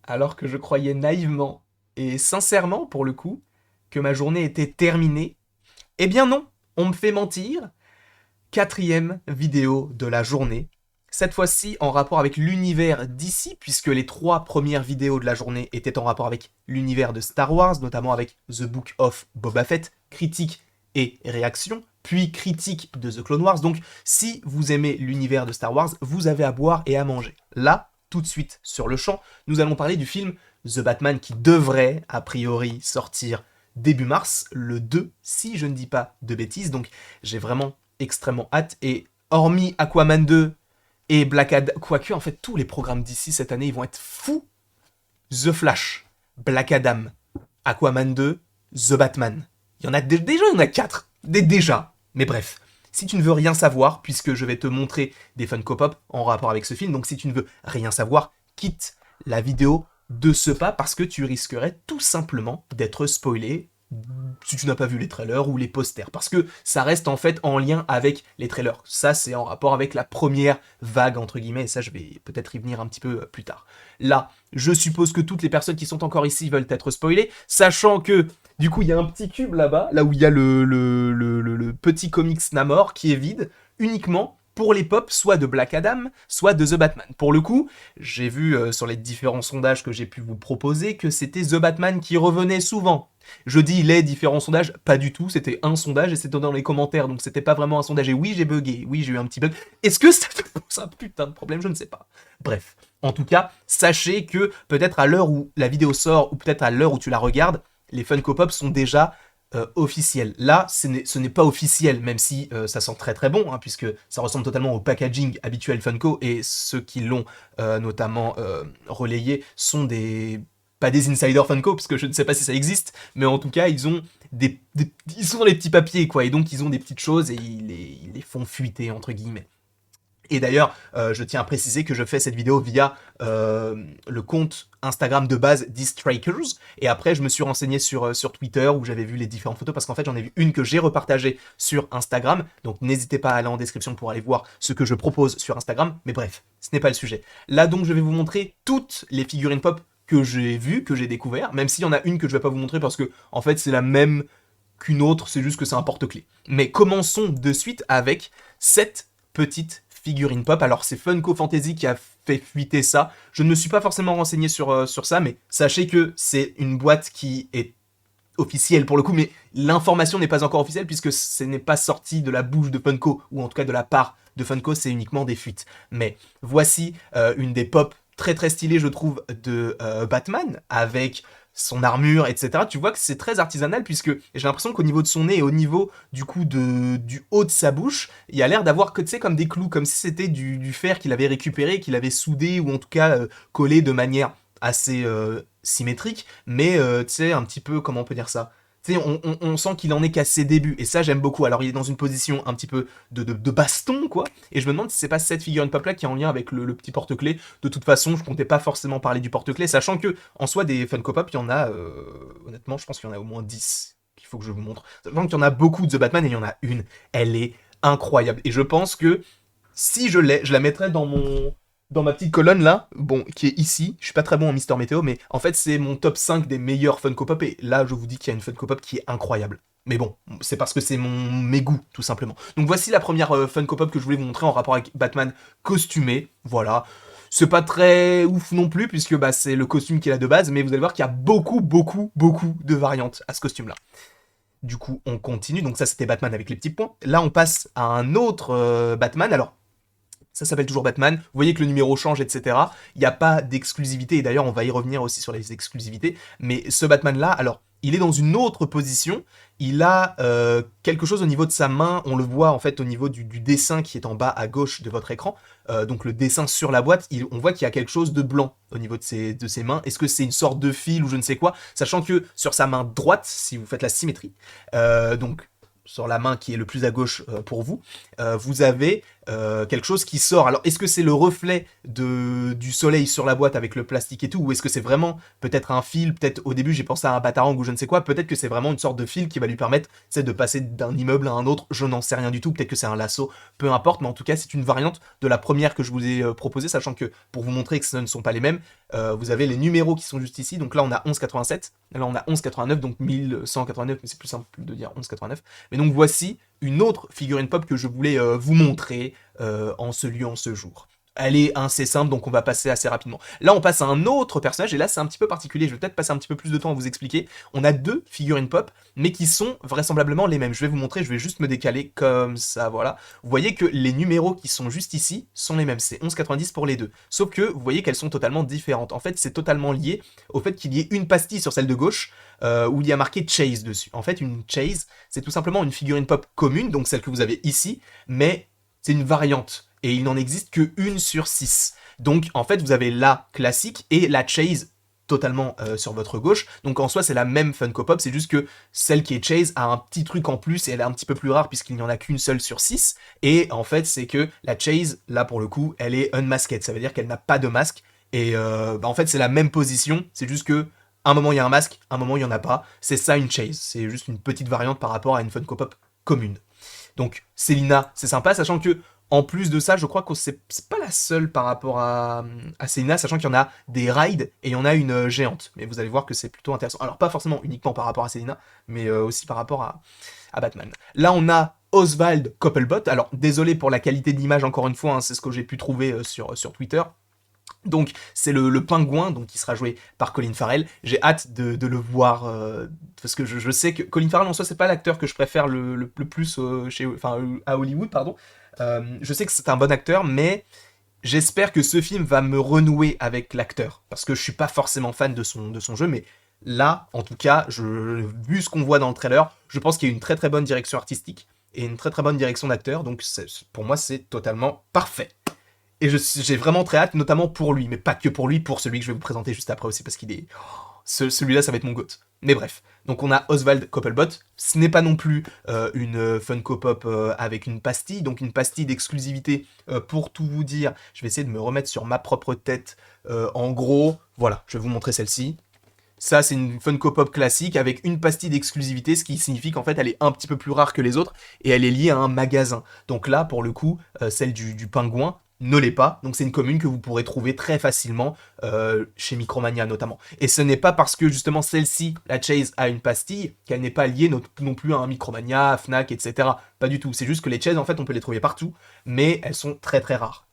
alors que je croyais naïvement et sincèrement pour le coup que ma journée était terminée. Eh bien non, on me fait mentir. Quatrième vidéo de la journée. Cette fois-ci en rapport avec l'univers d'ici, puisque les trois premières vidéos de la journée étaient en rapport avec l'univers de Star Wars, notamment avec The Book of Boba Fett, critique et réaction, puis critique de The Clone Wars. Donc si vous aimez l'univers de Star Wars, vous avez à boire et à manger. Là, tout de suite sur le champ, nous allons parler du film The Batman qui devrait, a priori, sortir début mars, le 2, si je ne dis pas de bêtises. Donc j'ai vraiment extrêmement hâte. Et hormis Aquaman 2 et Black Adam, quoique en fait tous les programmes d'ici cette année ils vont être fous. The Flash, Black Adam, Aquaman 2, The Batman. Il y en a déjà, il y en a 4. Déjà. Mais bref, si tu ne veux rien savoir, puisque je vais te montrer des Funko Pop en rapport avec ce film, donc si tu ne veux rien savoir, quitte la vidéo de ce pas parce que tu risquerais tout simplement d'être spoilé si tu n'as pas vu les trailers ou les posters, parce que ça reste en fait en lien avec les trailers. Ça, c'est en rapport avec la première vague, entre guillemets, et ça, je vais peut-être y venir un petit peu plus tard. Là, je suppose que toutes les personnes qui sont encore ici veulent être spoilées, sachant que, du coup, il y a un petit cube là-bas, là où il y a le petit comics Namor qui est vide, uniquement pour les pop, soit de Black Adam, soit de The Batman. Pour le coup, j'ai vu sur les différents sondages que j'ai pu vous proposer que c'était The Batman qui revenait souvent. Je dis les différents sondages, pas du tout, c'était un sondage et c'était dans les commentaires, donc c'était pas vraiment un sondage. Et oui, j'ai bugué, oui, j'ai eu un petit bug. Est-ce que ça pose un putain de problème? Je ne sais pas. Bref, en tout cas, sachez que peut-être à l'heure où la vidéo sort, ou peut-être à l'heure où tu la regardes, les Funko Pop sont déjà officiels. Là, ce n'est pas officiel, même si ça sent très très bon, hein, puisque ça ressemble totalement au packaging habituel Funko, et ceux qui l'ont notamment relayé sont des pas des insiders Funko, parce que je ne sais pas si ça existe, mais en tout cas, ils ont ils sont dans les petits papiers, quoi, et donc ils ont des petites choses et ils les font fuiter, entre guillemets. Et d'ailleurs, je tiens à préciser que je fais cette vidéo via le compte Instagram de base d'Eastrakers, et après je me suis renseigné sur Twitter où j'avais vu les différentes photos, parce qu'en fait j'en ai vu une que j'ai repartagée sur Instagram, donc n'hésitez pas à aller en description pour aller voir ce que je propose sur Instagram, mais bref, ce n'est pas le sujet. Là donc je vais vous montrer toutes les figurines pop que j'ai vues, que j'ai découvert, même s'il y en a une que je vais pas vous montrer parce que en fait c'est la même qu'une autre, c'est juste que c'est un porte-clés. Mais commençons de suite avec cette petite figurine pop. Alors c'est Funko Fantasy qui a fait fuiter ça. Je ne me suis pas forcément renseigné sur ça, mais sachez que c'est une boîte qui est officielle pour le coup, mais l'information n'est pas encore officielle puisque ce n'est pas sorti de la bouche de Funko, ou en tout cas de la part de Funko, c'est uniquement des fuites. Mais voici une des pop très très stylées, je trouve, de Batman, avec son armure, etc. Tu vois que c'est très artisanal puisque j'ai l'impression qu'au niveau de son nez et au niveau du coup du haut de sa bouche, il y a l'air d'avoir que tu sais comme des clous, comme si c'était du fer qu'il avait récupéré, qu'il avait soudé ou en tout cas collé de manière assez symétrique, mais tu sais un petit peu comment on peut dire ça. Tu sais, on sent qu'il en est qu'à ses débuts, et ça j'aime beaucoup. Alors il est dans une position un petit peu de baston, quoi, et je me demande si c'est pas cette figurine pop là qui est en lien avec le petit porte-clés. De toute façon, je comptais pas forcément parler du porte-clés, sachant que, en soi, des Funko Pop, il y en a, honnêtement, je pense qu'il y en a au moins 10 qu'il faut que je vous montre. Sachant qu'il y en a beaucoup de The Batman, et il y en a une, elle est incroyable. Et je pense que, si je l'ai, je la mettrais dans ma petite colonne là, bon, qui est ici. Je suis pas très bon en Mister Météo, mais en fait, c'est mon top 5 des meilleurs Funko Pop, et là, je vous dis qu'il y a une Funko Pop qui est incroyable. Mais bon, c'est parce que c'est mes goûts, tout simplement. Donc voici la première Funko Pop que je voulais vous montrer en rapport avec Batman costumé. Voilà. C'est pas très ouf non plus, puisque bah, c'est le costume qu'il a de base, mais vous allez voir qu'il y a beaucoup, beaucoup, beaucoup de variantes à ce costume-là. Du coup, on continue. Donc ça, c'était Batman avec les petits points. Là, on passe à un autre Batman. Alors, ça s'appelle toujours Batman. Vous voyez que le numéro change, etc. Il n'y a pas d'exclusivité, et d'ailleurs, on va y revenir aussi sur les exclusivités. Mais ce Batman-là, alors, il est dans une autre position. Il a quelque chose au niveau de sa main. On le voit en fait au niveau du dessin qui est en bas à gauche de votre écran. Donc le dessin sur la boîte, on voit qu'il y a quelque chose de blanc au niveau de ses mains. Est-ce que c'est une sorte de fil ou je ne sais quoi? Sachant que sur sa main droite, si vous faites la symétrie, donc sur la main qui est le plus à gauche pour vous, vous avez quelque chose qui sort. Alors, est-ce que c'est le reflet du soleil sur la boîte avec le plastique et tout, ou est-ce que c'est vraiment peut-être un fil, peut-être au début j'ai pensé à un batarang ou je ne sais quoi, peut-être que c'est vraiment une sorte de fil qui va lui permettre de passer d'un immeuble à un autre, je n'en sais rien du tout, peut-être que c'est un lasso, peu importe, mais en tout cas c'est une variante de la première que je vous ai proposée, sachant que pour vous montrer que ce ne sont pas les mêmes, vous avez les numéros qui sont juste ici, donc là on a 11,87, là on a 11,89, donc 1189, mais c'est plus simple de dire 11,89, mais donc voici une autre figurine pop que je voulais vous montrer en ce lieu, en ce jour. Elle est assez simple, donc on va passer assez rapidement. Là, on passe à un autre personnage, et là, c'est un petit peu particulier. Je vais peut-être passer un petit peu plus de temps à vous expliquer. On a deux figurines pop, mais qui sont vraisemblablement les mêmes. Je vais vous montrer, je vais juste me décaler comme ça, voilà. Vous voyez que les numéros qui sont juste ici sont les mêmes. C'est 11,90 pour les deux. Sauf que vous voyez qu'elles sont totalement différentes. En fait, c'est totalement lié au fait qu'il y ait une pastille sur celle de gauche, où il y a marqué Chase dessus. En fait, une Chase, c'est tout simplement une figurine pop commune, donc celle que vous avez ici, mais c'est une variante. Et il n'en existe que 1 sur 6. Donc en fait vous avez la classique et la Chase totalement sur votre gauche. Donc en soi c'est la même Funko Pop, c'est juste que celle qui est Chase a un petit truc en plus et elle est un petit peu plus rare puisqu'il n'y en a qu'une seule sur 6. Et en fait c'est que la Chase, là pour le coup, elle est unmasked, ça veut dire qu'elle n'a pas de masque. Et en fait c'est la même position, c'est juste que un moment il y a un masque, un moment il n'y en a pas. C'est ça une Chase, c'est juste une petite variante par rapport à une Funko Pop commune. Donc Selina, c'est sympa, sachant que en plus de ça, je crois que c'est pas la seule par rapport à Selina, sachant qu'il y en a des rides et il y en a une géante. Mais vous allez voir que c'est plutôt intéressant. Alors pas forcément uniquement par rapport à Selina, mais aussi par rapport à Batman. Là on a Oswald Coppelbot. Alors désolé pour la qualité de l'image encore une fois, hein, c'est ce que j'ai pu trouver sur Twitter. Donc c'est le pingouin donc, qui sera joué par Colin Farrell. J'ai hâte de le voir, parce que je sais que Colin Farrell en soi c'est pas l'acteur que je préfère le plus à Hollywood, pardon. Je sais que c'est un bon acteur, mais j'espère que ce film va me renouer avec l'acteur, parce que je suis pas forcément fan de son jeu, mais là, en tout cas, vu ce qu'on voit dans le trailer, je pense qu'il y a une très très bonne direction artistique et une très très bonne direction d'acteur, donc pour moi c'est totalement parfait. Et j'ai vraiment très hâte, notamment pour lui, mais pas que pour lui, pour celui que je vais vous présenter juste après aussi, parce qu'il est... celui-là, ça va être mon goat. Mais bref, donc on a Oswald Coppelbot. Ce n'est pas non plus une Funko Pop avec une pastille, donc une pastille d'exclusivité pour tout vous dire. Je vais essayer de me remettre sur ma propre tête. En gros, voilà, je vais vous montrer celle-ci. Ça, c'est une Funko Pop classique avec une pastille d'exclusivité, ce qui signifie qu'en fait, elle est un petit peu plus rare que les autres et elle est liée à un magasin. Donc là, pour le coup, celle du pingouin ne l'est pas. Donc c'est une commune que vous pourrez trouver très facilement chez Micromania notamment. Et ce n'est pas parce que justement celle-ci, la Chase, a une pastille qu'elle n'est pas liée non plus à un Micromania, Fnac, etc. Pas du tout. C'est juste que les Chase, en fait, on peut les trouver partout, mais elles sont très très rares.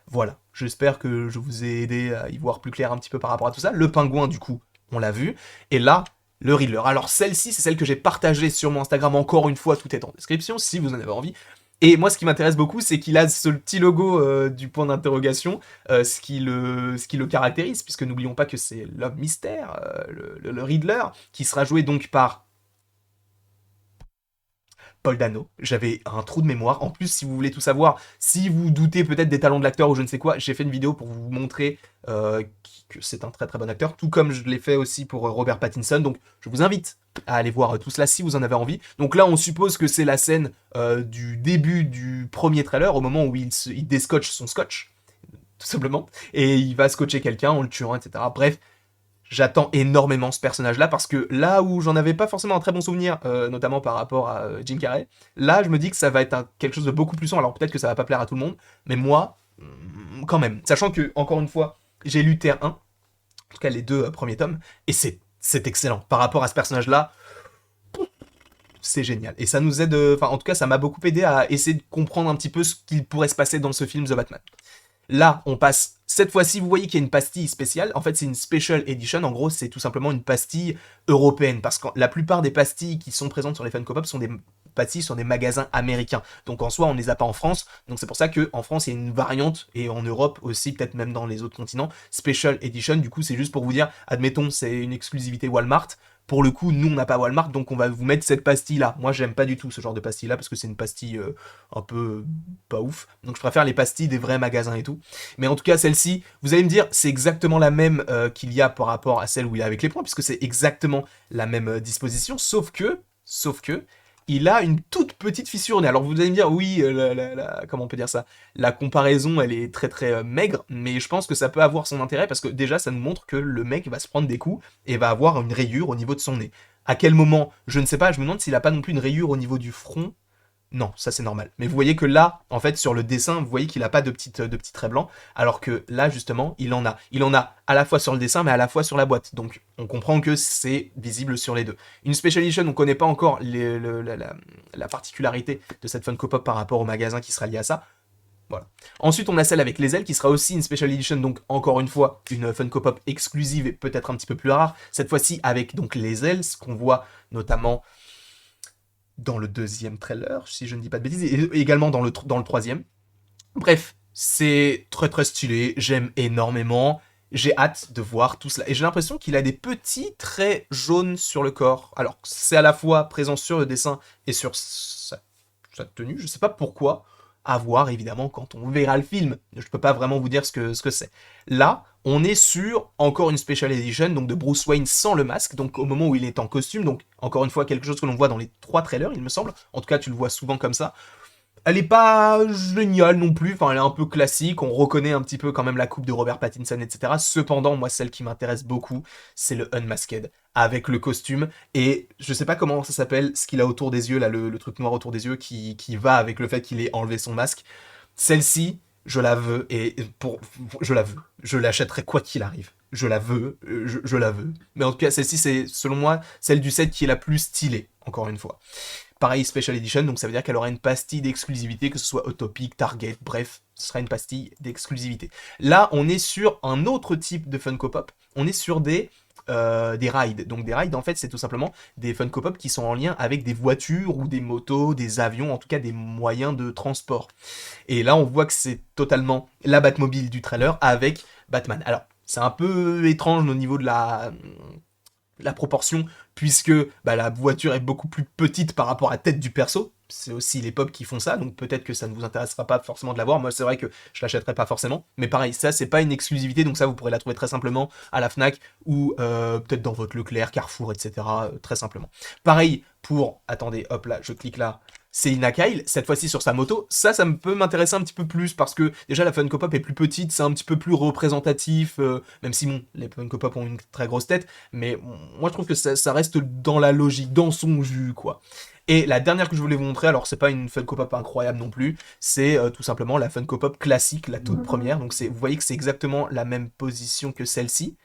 Voilà, j'espère que je vous ai aidé à y voir plus clair un petit peu par rapport à tout ça. Le pingouin, du coup, on l'a vu. Et là, le Riddler. Alors celle-ci, c'est celle que j'ai partagée sur mon Instagram. Encore une fois, tout est en description, si vous en avez envie. Et moi, ce qui m'intéresse beaucoup, c'est qu'il a ce petit logo du point d'interrogation, ce qui le caractérise, puisque n'oublions pas que c'est l'homme mystère, le Riddler, qui sera joué donc par Paul Dano. J'avais un trou de mémoire. En plus, si vous voulez tout savoir, si vous doutez peut-être des talents de l'acteur ou je ne sais quoi, j'ai fait une vidéo pour vous montrer que c'est un très très bon acteur, tout comme je l'ai fait aussi pour Robert Pattinson. Donc, je vous invite à aller voir tout cela si vous en avez envie. Donc là, on suppose que c'est la scène du début du premier trailer, au moment où il déscotche son scotch, tout simplement, et il va scotcher quelqu'un en le tuant, etc. Bref, j'attends énormément ce personnage-là, parce que là où j'en avais pas forcément un très bon souvenir, notamment par rapport à Jim Carrey, là je me dis que ça va être quelque chose de beaucoup plus sombre. Alors peut-être que ça va pas plaire à tout le monde, mais moi, quand même. Sachant que, encore une fois, j'ai lu Terre 1, en tout cas les deux premiers tomes, et c'est excellent. Par rapport à ce personnage-là, c'est génial. Et ça nous aide, enfin en tout cas ça m'a beaucoup aidé à essayer de comprendre un petit peu ce qu'il pourrait se passer dans ce film The Batman. Là, on passe, cette fois-ci, vous voyez qu'il y a une pastille spéciale. En fait, c'est une Special Edition. En gros, c'est tout simplement une pastille européenne. Parce que la plupart des pastilles qui sont présentes sur les Funko Pop sont des pastilles sur des magasins américains. Donc en soi, on ne les a pas en France. Donc c'est pour ça qu'en France, il y a une variante. Et en Europe aussi, peut-être même dans les autres continents. Special Edition, du coup, c'est juste pour vous dire, admettons, c'est une exclusivité Walmart. Pour le coup, nous, on n'a pas Walmart, donc on va vous mettre cette pastille-là. Moi, j'aime pas du tout ce genre de pastille-là, parce que c'est une pastille un peu pas ouf. Donc je préfère les pastilles des vrais magasins et tout. Mais en tout cas, celle-ci, vous allez me dire, c'est exactement la même qu'il y a par rapport à celle où il est avec les points, puisque c'est exactement la même disposition, sauf que, il a une toute petite fissure au nez. Alors vous allez me dire, oui, comment on peut dire ça? La comparaison, elle est très très maigre, mais je pense que ça peut avoir son intérêt parce que déjà, ça nous montre que le mec va se prendre des coups et va avoir une rayure au niveau de son nez. À quel moment? Je ne sais pas, je me demande s'il a pas non plus une rayure au niveau du front. Non, ça c'est normal. Mais vous voyez que là, en fait, sur le dessin, vous voyez qu'il n'a pas de petits traits blancs, alors que là, justement, il en a. Il en a à la fois sur le dessin, mais à la fois sur la boîte. Donc, on comprend que c'est visible sur les deux. Une Special Edition, on ne connaît pas encore la particularité de cette Funko Pop par rapport au magasin qui sera lié à ça. Voilà. Ensuite, on a celle avec les ailes qui sera aussi une Special Edition, donc encore une fois, une Funko Pop exclusive et peut-être un petit peu plus rare. Cette fois-ci avec donc les ailes, ce qu'on voit notamment dans le deuxième trailer, si je ne dis pas de bêtises, et également dans le troisième. Bref, c'est très très stylé, j'aime énormément, j'ai hâte de voir tout cela. Et j'ai l'impression qu'il a des petits traits jaunes sur le corps. Alors, c'est à la fois présent sur le dessin et sur sa tenue, je sais pas pourquoi, à voir évidemment quand on verra le film. Je peux pas vraiment vous dire ce que c'est. Là, on est sur encore une Special Edition, donc de Bruce Wayne sans le masque, donc au moment où il est en costume, donc encore une fois quelque chose que l'on voit dans les 3 trailers, il me semble. En tout cas, tu le vois souvent comme ça. Elle est pas géniale non plus, enfin elle est un peu classique, on reconnaît un petit peu quand même la coupe de Robert Pattinson, etc. Cependant, moi celle qui m'intéresse beaucoup, c'est le Unmasked, avec le costume, et je sais pas comment ça s'appelle, ce qu'il a autour des yeux, là, le truc noir autour des yeux, qui va avec le fait qu'il ait enlevé son masque. Celle-ci, je la veux, et je la veux. Je l'achèterai quoi qu'il arrive. Je la veux, je la veux. Mais en tout cas, celle-ci, c'est, selon moi, celle du set qui est la plus stylée, encore une fois. Pareil, Special Edition, donc ça veut dire qu'elle aura une pastille d'exclusivité, que ce soit Utopic, Target, bref, ce sera une pastille d'exclusivité. Là, on est sur un autre type de Funko Pop, on est sur des rides. Donc des rides, en fait, c'est tout simplement des Funko Pop qui sont en lien avec des voitures ou des motos, des avions, en tout cas des moyens de transport. Et là, on voit que c'est totalement la Batmobile du trailer avec Batman. Alors, c'est un peu étrange au niveau de la proportion, puisque bah, la voiture est beaucoup plus petite par rapport à la tête du perso. C'est aussi les pop qui font ça, donc peut-être que ça ne vous intéressera pas forcément de l'avoir. Moi, c'est vrai que je l'achèterai pas forcément. Mais pareil, ça, c'est pas une exclusivité, donc ça, vous pourrez la trouver très simplement à la Fnac ou peut-être dans votre Leclerc, Carrefour, etc. Très simplement. Pareil pour... Attendez, hop là, je clique là. Selina Kyle, cette fois-ci sur sa moto, ça peut m'intéresser un petit peu plus, parce que déjà la Funko Pop est plus petite, c'est un petit peu plus représentatif, même si bon, les Funko Pop ont une très grosse tête, mais moi je trouve que ça reste dans la logique, dans son jus, quoi. Et la dernière que je voulais vous montrer, alors c'est pas une Funko Pop incroyable non plus, c'est tout simplement la Funko Pop classique, la toute première, donc vous voyez que c'est exactement la même position que celle-ci,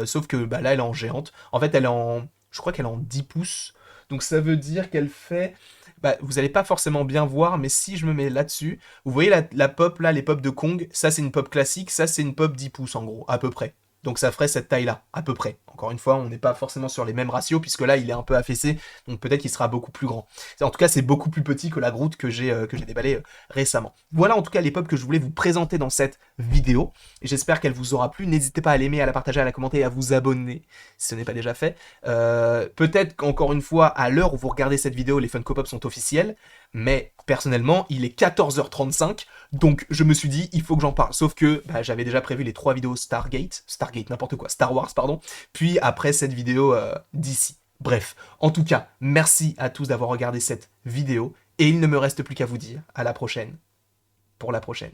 sauf que bah, là elle est en géante, en fait elle est en, je crois qu'elle est en 10 pouces, donc ça veut dire qu'elle fait... Bah, vous allez pas forcément bien voir, mais si je me mets là-dessus, vous voyez la pop là, les pop de Kong, ça c'est une pop classique, ça c'est une pop 10 pouces en gros, à peu près. Donc ça ferait cette taille-là, à peu près. Encore une fois, on n'est pas forcément sur les mêmes ratios, puisque là il est un peu affaissé, donc peut-être qu'il sera beaucoup plus grand. En tout cas, c'est beaucoup plus petit que la Groot que j'ai déballée récemment. Voilà en tout cas les pop que je voulais vous présenter dans cette vidéo. J'espère qu'elle vous aura plu. N'hésitez pas à l'aimer, à la partager, à la commenter et à vous abonner, si ce n'est pas déjà fait. Peut-être qu'encore une fois, à l'heure où vous regardez cette vidéo, les Funko Pop sont officiels, mais personnellement, il est 14h35, donc je me suis dit, il faut que j'en parle. Sauf que bah, j'avais déjà prévu les 3 vidéos Stargate, n'importe quoi, Star Wars, pardon, puis après cette vidéo d'ici. Bref, en tout cas, merci à tous d'avoir regardé cette vidéo, et il ne me reste plus qu'à vous dire à la prochaine, pour la prochaine.